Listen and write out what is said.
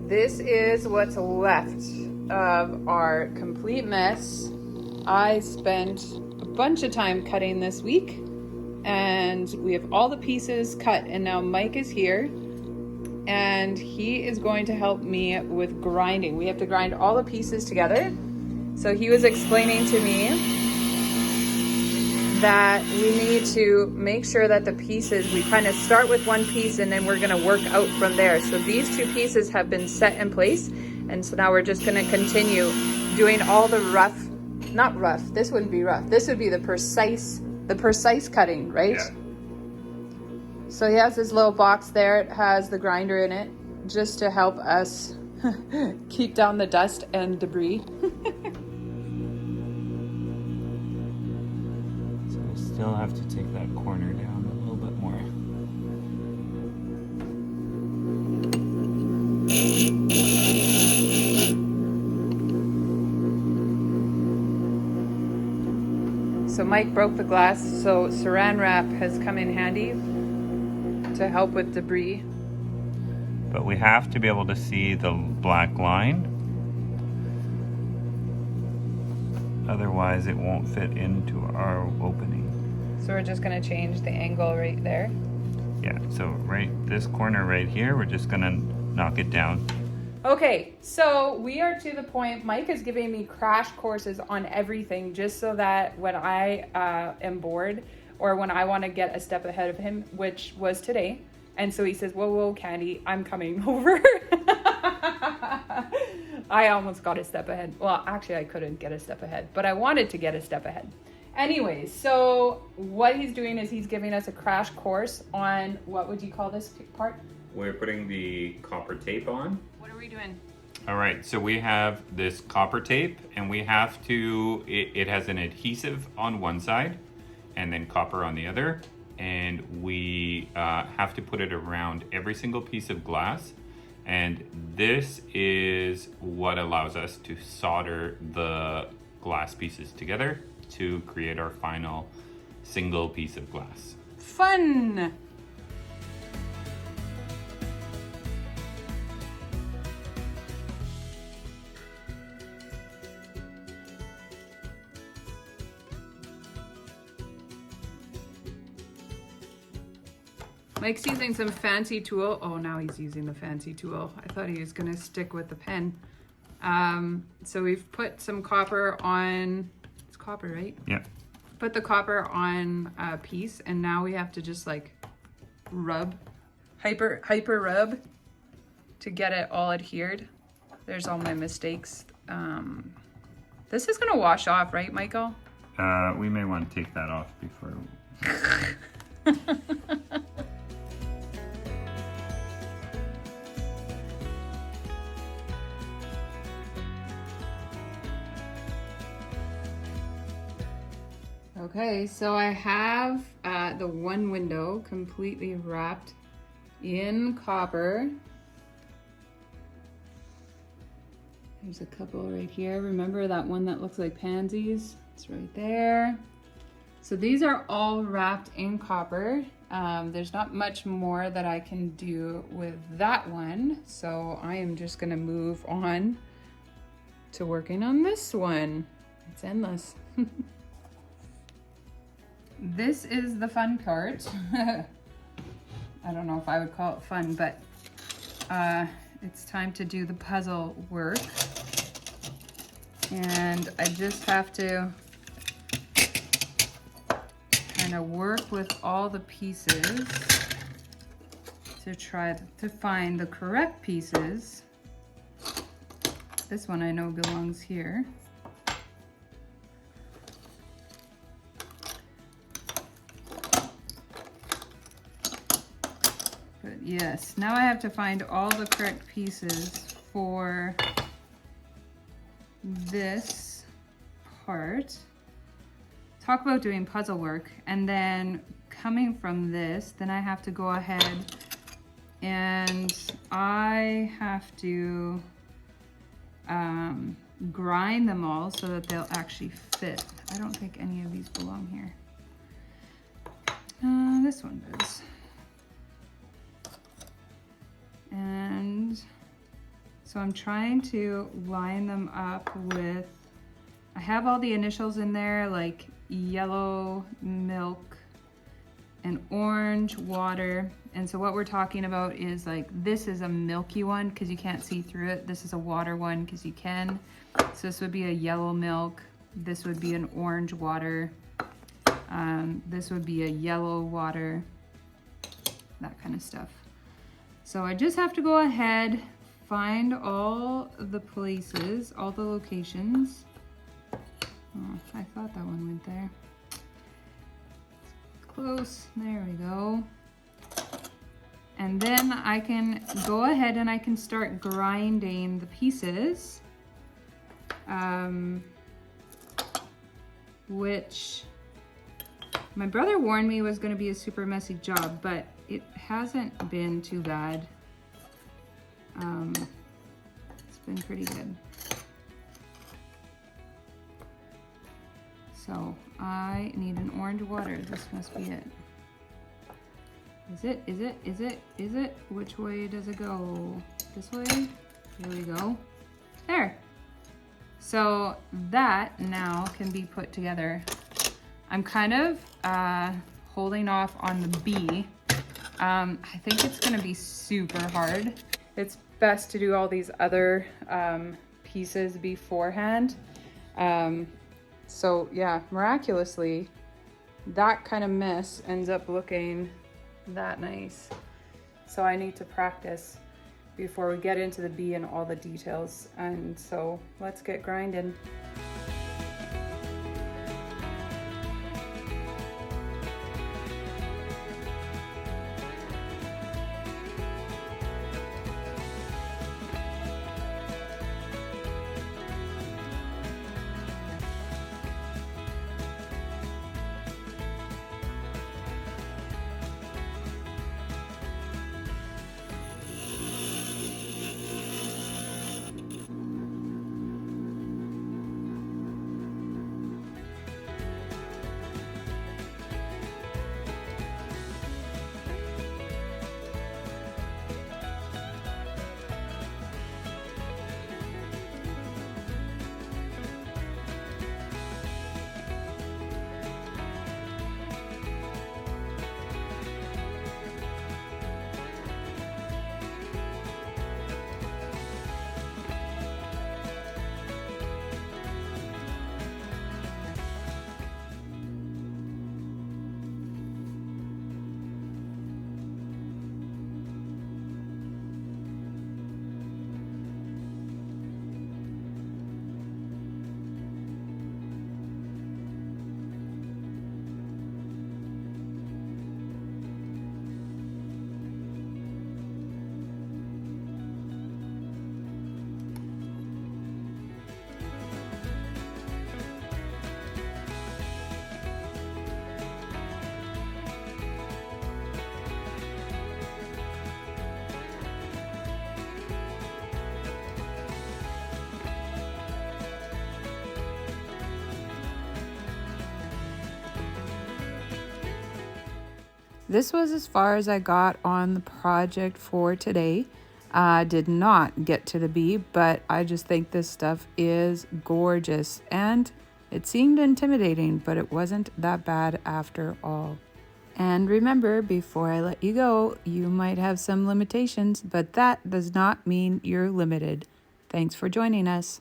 This is what's left of our complete mess. I spent a bunch of time cutting this week, and we have all the pieces cut, and now Mike is here and he is going to help me with grinding. We have to grind all the pieces together. So he was explaining to me that we need to make sure that the pieces, we kind of start with one piece and then we're going to work out from there. So these two pieces have been set in place, and so now we're just going to continue doing all the rough, not rough, this wouldn't be rough, this would be the precise cutting, right? Yeah. So he has this little box there. It has the grinder in it just to help us keep down the dust and debris. So I still have to take that corner down a little bit more. So Mike broke the glass, so saran wrap has come in handy to help with debris. But we have to be able to see the black line. Otherwise it won't fit into our opening. So we're just gonna change the angle right there. Yeah, so right this corner right here, we're just gonna knock it down. Okay, so we are to the point, Mike is giving me crash courses on everything just so that when I am bored or when I want to get a step ahead of him, which was today. And so he says, whoa, Candy, I'm coming over. I almost got a step ahead. Well, actually I couldn't get a step ahead, but I wanted to get a step ahead. Anyways, so what he's doing is he's giving us a crash course on, what would you call this part? We're putting the copper tape on. What are we doing? All right, so we have this copper tape, and we have to, it has an adhesive on one side and then copper on the other. And we have to put it around every single piece of glass. And this is what allows us to solder the glass pieces together to create our final single piece of glass. Fun! Mike's using some fancy tool. Oh, now he's using the fancy tool. I thought he was gonna stick with the pen. So we've put some copper on, it's copper, right? Yeah. Put the copper on a piece, and now we have to just like rub, hyper rub to get it all adhered. There's all my mistakes. This is gonna wash off, right, Michael? We may want to take that off before. Okay, so I have the one window completely wrapped in copper. There's a couple right here. Remember that one that looks like pansies? It's right there. So these are all wrapped in copper. There's not much more that I can do with that one. So I am just gonna move on to working on this one. It's endless. This is the fun part. I don't know if I would call it fun, but it's time to do the puzzle work. And I just have to kind of work with all the pieces to try to find the correct pieces. This one I know belongs here. But yes, now I have to find all the correct pieces for this part. Talk about doing puzzle work, and then coming from this, then I have to go ahead and I have to grind them all so that they'll actually fit. I don't think any of these belong here. This one does. And So I'm trying to line them up with, I have all the initials in there, like yellow milk and orange water. And so what we're talking about is like, this is a milky one because you can't see through it. This is a water one because you can. So this would be a yellow milk. This would be an orange water. This would be a yellow water, that kind of stuff. So I just have to go ahead, find all the places, all the locations. Oh, I thought that one went there. Close, there we go. And then I can go ahead and I can start grinding the pieces, which my brother warned me was going to be a super messy job, but it hasn't been too bad. It's been pretty good. So I need an orange water. This must be it. Is it? Is it? Is it? Is it? Which way does it go? This way? Here we go. There. So that now can be put together. I'm kind of holding off on the B. I think it's gonna be super hard. It's best to do all these other pieces beforehand. So yeah, miraculously, that kind of mess ends up looking that nice. So I need to practice before we get into the B and all the details. And so let's get grinding. This was as far as I got on the project for today. I did not get to the B, but I just think this stuff is gorgeous. And it seemed intimidating, but it wasn't that bad after all. And remember, before I let you go, you might have some limitations, but that does not mean you're limited. Thanks for joining us.